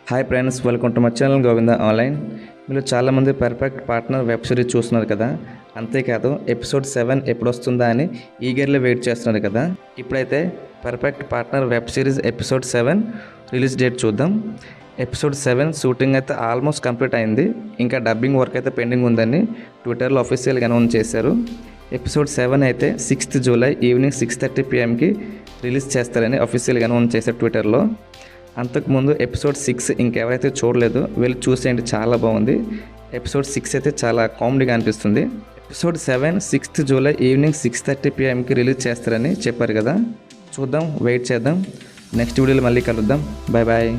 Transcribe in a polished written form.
Hi friends, welcome to my channel Govinda online. మీరు చాలామంది perfect partner web series చూస్తున్నారు కదా. అంతేకాదు ఎపిసోడ్ 7 ఎప్పుడు వస్తుందా అని ఈగర్లీ వెయిట్ చేస్తున్నారు కదా. ఇప్పుడైతే perfect partner web series episode 7 release date చూద్దాం. ఎపిసోడ్ 7 షూటింగ్ అయితే ఆల్మోస్ట్ కంప్లీట్ అయింది. ఇంకా డబ్బింగ్ వర్క్ అయితే పెండింగ్ ఉందని ట్విట్టర్లో అఫీషియల్గా అనౌన్స్ చేశారు. ఎపిసోడ్ 7 అయితే 6th July evening 6:30 PM release చేస్తారని అఫీషియల్గా అనౌన్స్ చేశారు ట్విట్టర్లో. అంతకుముందు ఎపిసోడ్ 6 ఇంకెవరైతే చూడలేదు వెళ్ళి చూసేయండి, చాలా బాగుంది. ఎపిసోడ్ 6 అయితే చాలా కామెడీగా అనిపిస్తుంది. Episode 7 6th July evening 6:30 PM release చేస్తారని చెప్పారు కదా. చూద్దాం, వెయిట్ చేద్దాం. నెక్స్ట్ వీడియోలో మళ్ళీ కలుద్దాం. Bye bye.